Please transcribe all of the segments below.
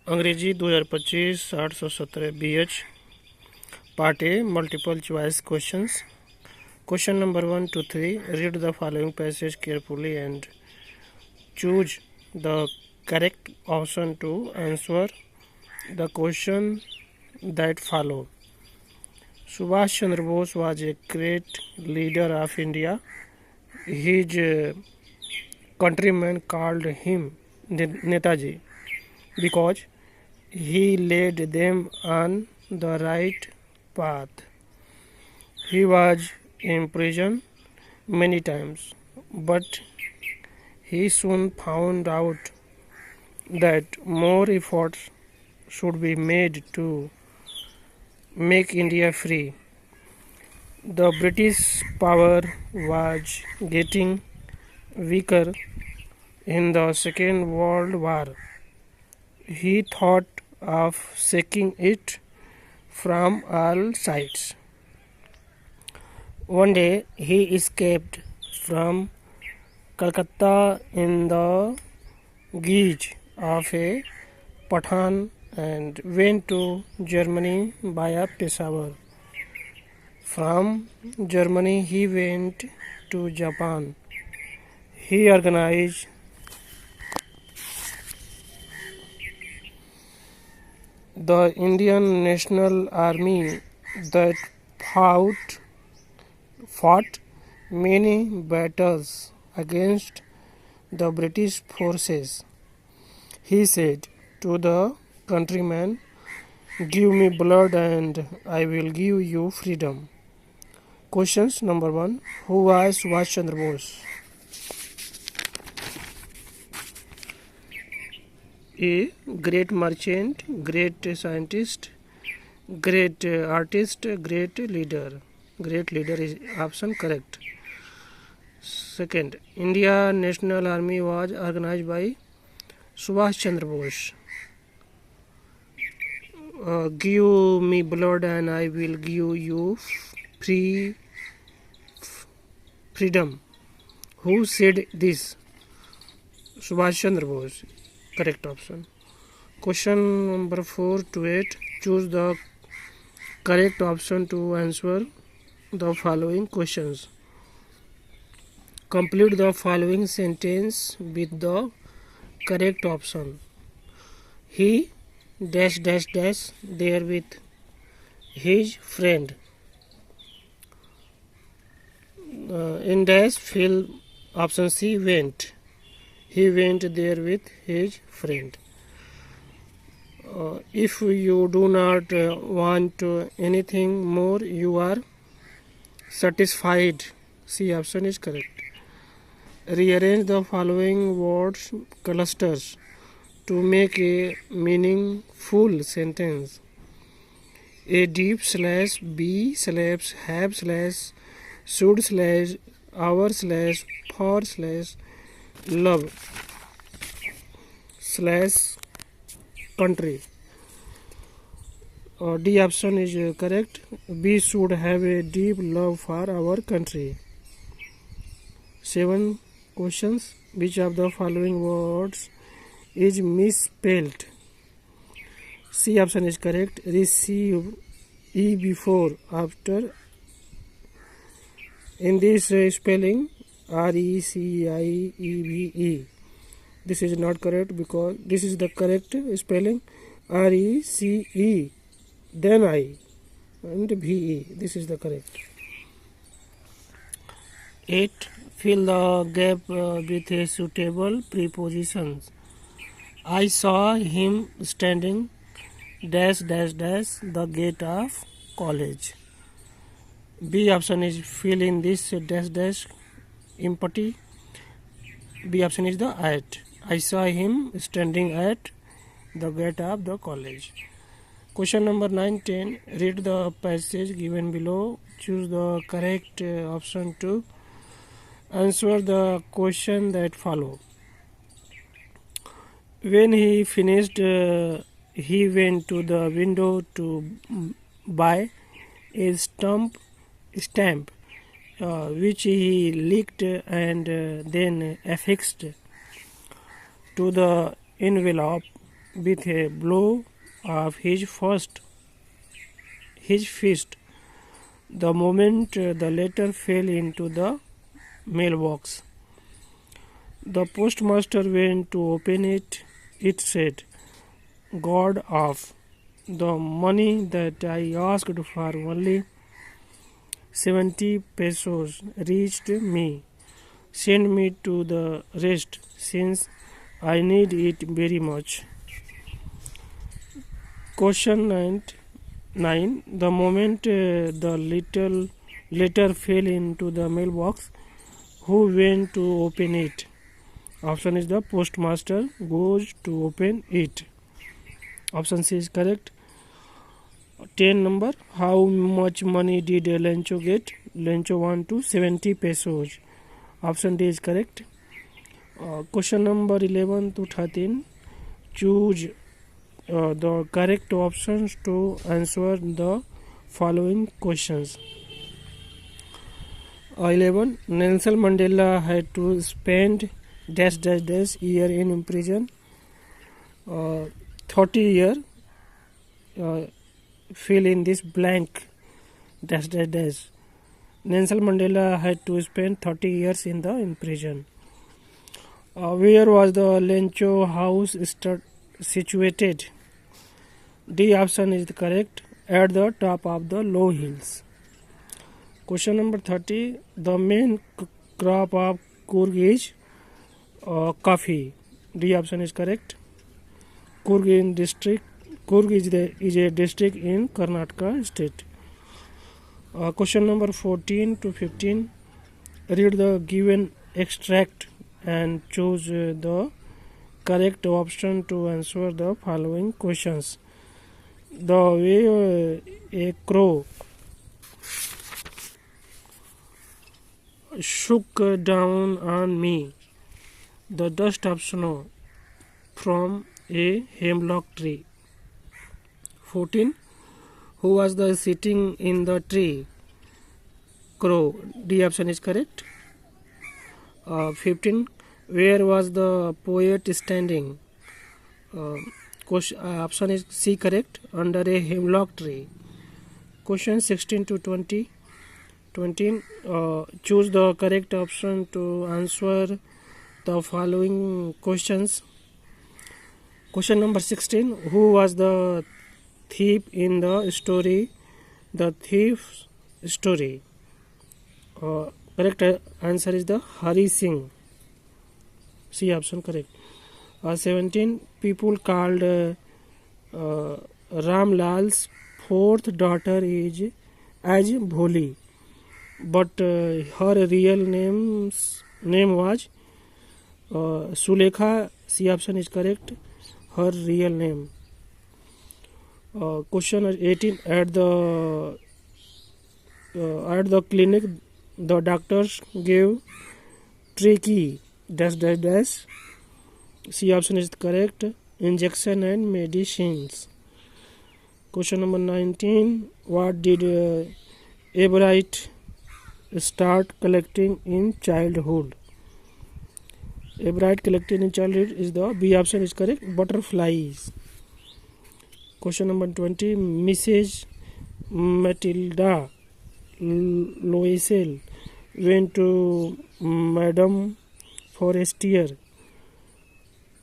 अंग्रेजी 2025 817 BH Part A Multiple choice questions. Question number 1 to 3. Read the following passage carefully and choose the correct option to answer the question that follow. Subhash Chandra Bose was a great leader of India. His countrymen called him Netaji because he led them on the right path. He was imprisoned many times, but he soon found out that more efforts should be made to make India free. The British power was getting weaker in the Second World War. He thought of shaking it from all sides. One day he escaped from Calcutta in the guise of a Pathan and went to Germany via Peshawar. From Germany he went to Japan. He organized the Indian National Army that fought many battles against the British forces. He said to the countrymen, "Give me blood and I will give you freedom." Questions number 1. Who was Subhash Chandra Bose? A. Great merchant, great scientist, great artist, great leader. Great leader is option correct. Second, India National Army was organized by Subhash Chandra Bose. Give me blood and I will give you freedom. Who said this? Subhash Chandra Bose. Correct option. Question number 4 to 8. Choose the correct option to answer the following questions. Complete the following sentence with the correct option. He dash dash dash there with his friend. In dash fill option C went. He went there with his friend. If you do not want anything more, you are satisfied. C option is correct. Rearrange the following words clusters to make a meaningful sentence. A deep slash B slash have slash should slash our slash for slash love slash country. D option is correct. We should have a deep love for our country. 7 questions. Which of the following words is misspelled? C option is correct. Receive E before after. In this spelling RECIEVE. This is not correct because this is the correct spelling RECE then I and VE. This is the correct. 8. Fill the gap with a suitable prepositions. I saw him standing dash dash dash the gate of college. B option is fill in this dash dash empty. B option is the at. I saw him standing at the gate of the college. Question number 9, 10. Read the passage given below. Choose the correct option to answer the question that follow. When he finished, he went to the window to buy a stamp which he licked and then affixed to the envelope with a blow of his fist the moment the letter fell into the mailbox. The postmaster went to open it. It said, "God of the money that I asked for only 70 pesos reached me. Send me to the rest since I need it very much." Question 9. The moment the little letter fell into the mailbox, who went to open it? Option is the postmaster goes to open it. Option C is correct. 10 number. How much money did Lencho get? Lencho won to 70 pesos. Option D is correct. Question number 11 to 13. Choose the correct options to answer the following questions. 11. Nelson Mandela had to spend dash dash dash year in prison. 30 year. Fill in this blank dash dash dash. Nelson Mandela had to spend 30 years in prison. Where was the Lencho house situated? D option is correct. At the top of the low hills. Question number 30. The main crop of Coorg is coffee. D option is correct. Coorg is a district in Karnataka state. Question number 14 to 15. Read the given extract and choose the correct option to answer the following questions. The way a crow shook down on me the dust of snow from a hemlock tree. 14. Who was the sitting in the tree? Crow. D option is correct. 15. Where was the poet standing? Option is C correct. Under a hemlock tree. Question 16 to 20. 20. Choose the correct option to answer the following questions. Question number 16. Who was the thief in the story? The thief's story. Correct answer is the Hari Singh. C option correct. 17. People called Ram Lal's fourth daughter as Bholi, but her real name was Sulekha. C option is correct. Her real name. Question 18. At the clinic, the doctors gave tricky dash dash dash. C option is correct. Injection and medicines. Question number 19. What did Ebright start collecting in childhood? Ebright collected in childhood is the B option is correct. Butterflies. Question number 20. Mrs. Matilda Loisel went to Madame Forestier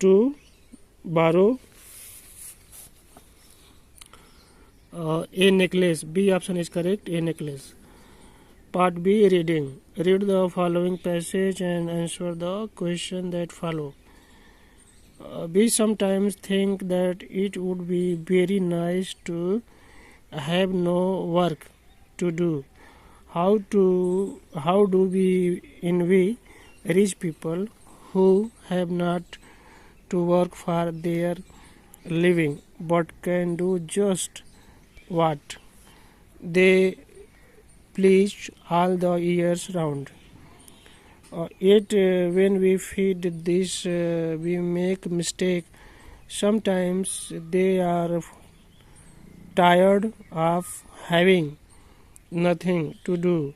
to borrow a necklace. B option is correct. A necklace. Part B. Reading. Read the following passage and answer the question that follow. We sometimes think that it would be very nice to have no work to do. How do we envy rich people who have not to work for their living but can do just what they please all the years round. Yet when we feed this we make mistake. Sometimes they are tired of having nothing to do.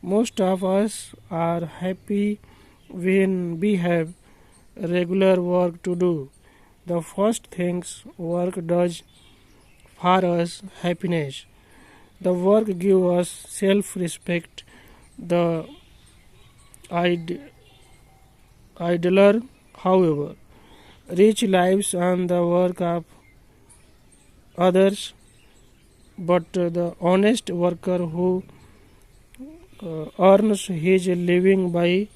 Most of us are happy when we have regular work to do. The first things work does for us happiness. The work gives us self-respect. The idler, however, rich lives on the work of others, but the honest worker who earns his living by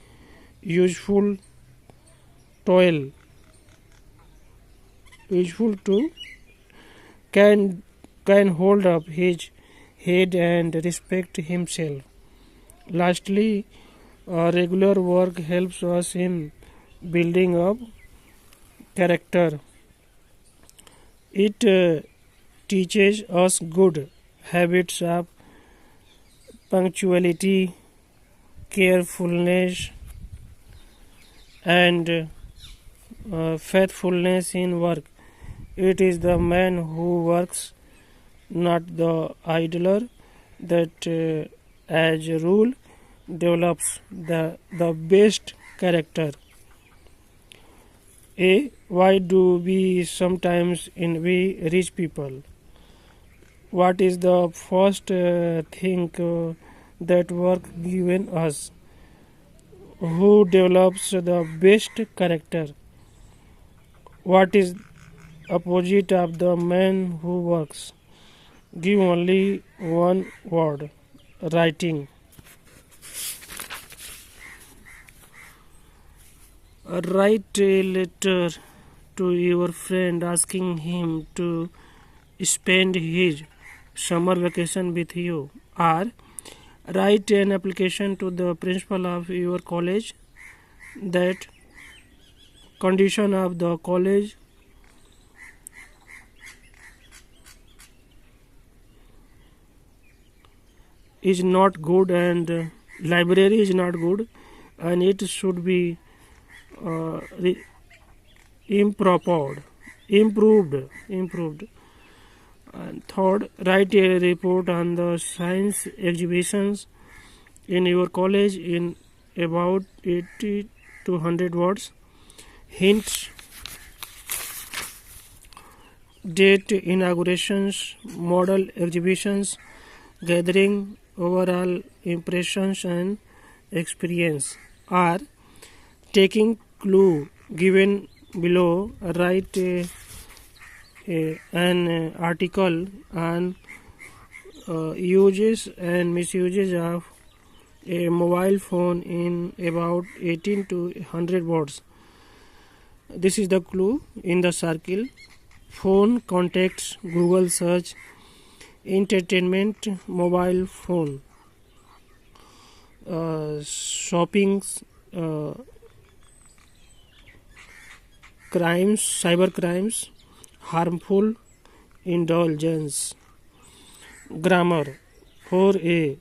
useful toil, useful to can hold up his head and respect himself. Lastly, regular work helps us in building up character. It teaches us good habits of punctuality, carefulness, and faithfulness in work. It is the man who works, not the idler, that as a rule develops the best character. Why do we sometimes envy rich people? What is the first thing that work given us? Who develops the best character? What is opposite of the man who works? Give only one word: writing. Write a letter to your friend asking him to spend his summer vacation with you, or write an application to the principal of your college that condition of the college is not good and library is not good and it should be improved. And third, write a report on the science exhibitions in your college in about 80 to 100 words. Hints: date, inaugurations, model exhibitions, gathering, overall impressions and experience. Or taking clue given below, write an article on uses and misuses of a mobile phone in about 18 to 100 words. This is the clue in the circle: phone, contacts, Google search, entertainment, mobile phone, shoppings, crimes, cyber crimes, harmful indulgence. Grammar. 4a.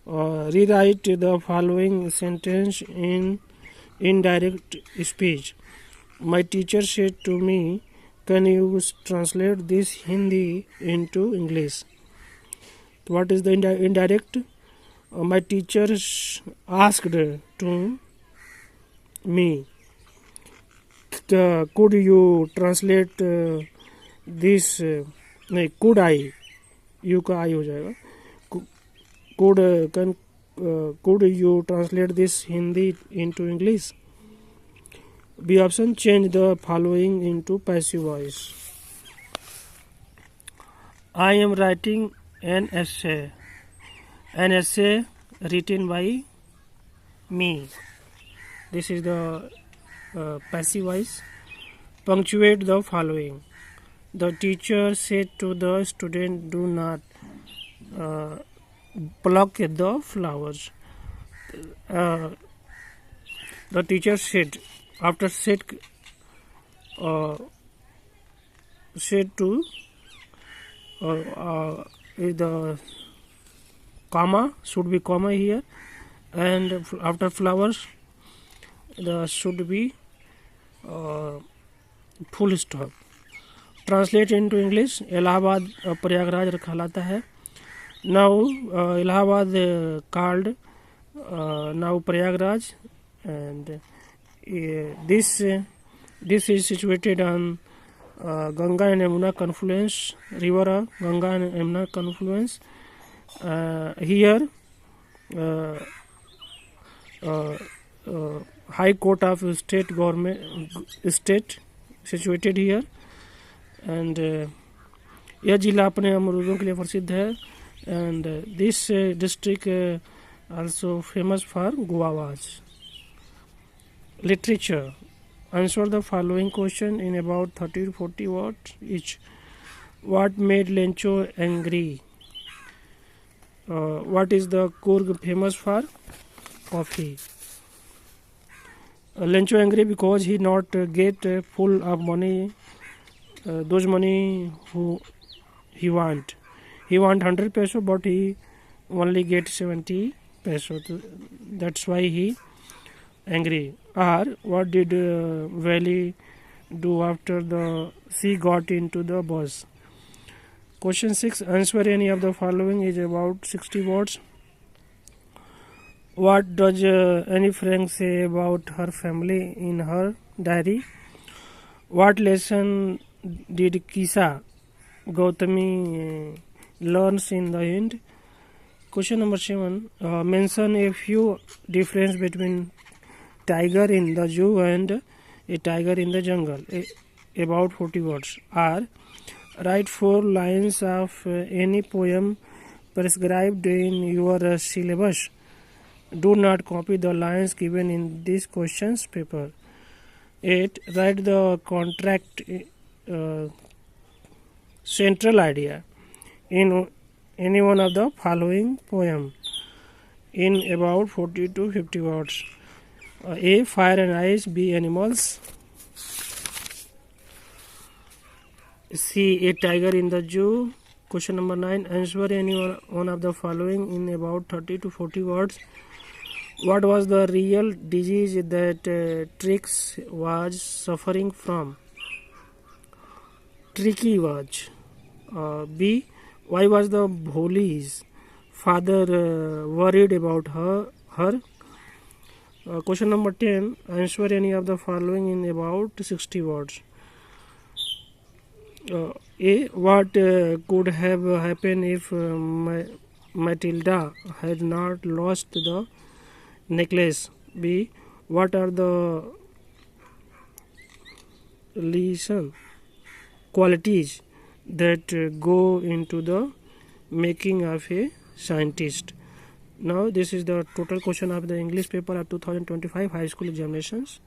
Rewrite the following sentence in indirect speech. My teacher said to me, can you translate this Hindi into English? What is the indirect? My teacher asked to me, could you translate this? नहीं, could I? You का I हो जाएगा. Could you translate this Hindi into English? B option, change the following into passive voice. I am writing an essay. An essay written by me. This is the passive voice. Punctuate the following. The teacher said to the student, do not pluck the flowers. The teacher said, after said to the comma should be comma here, and after flowers the should be full stop. Translate into English. Allahabad Prayagraj कहलाता है. Now Allahabad called now Prayagraj, and this is situated on Ganga and Yamuna confluence, river Ganga and Yamuna confluence. Here, High Court of State Government State situated here, and यह जिला अपने अमरूदों के लिए प्रसिद्ध है. And this district also famous for guavas. Literature. Answer the following question in about 30 to 40 words each. What made Lencho angry? What is the Coorg famous for? Coffee. Lencho angry because he not get full of money. Those money who he want. He want 100 peso, but he only get 70 peso. That's why he angry. Or what did Valley do after the she got into the bus? Question 6. Answer any of the following is about 60 words. What does Annie Frank say about her family in her diary? What lesson did Kisa Gautami learns in the end? Question number 7. Mention a few difference between tiger in the zoo and a tiger in the jungle. About 40 words. Or write 4 lines of any poem prescribed in your syllabus. Do not copy the lines given in this questions paper. 8. Write the contract central idea in any one of the following poem in about 40 to 50 words. A. Fire and ice. B. Animals. C. A tiger in the zoo. Question number 9. Answer any one of the following in about 30 to 40 words. What was the real disease that Trix was suffering from? Tricky was. B. Why was the Bholi's father worried about her? Question number 10. Answer any of the following in about 60 words. A. What could have happened if Matilda had not lost the necklace? B. What are the qualities that go into the making of a scientist? Now this is the total question of the English paper of 2025 high school examinations.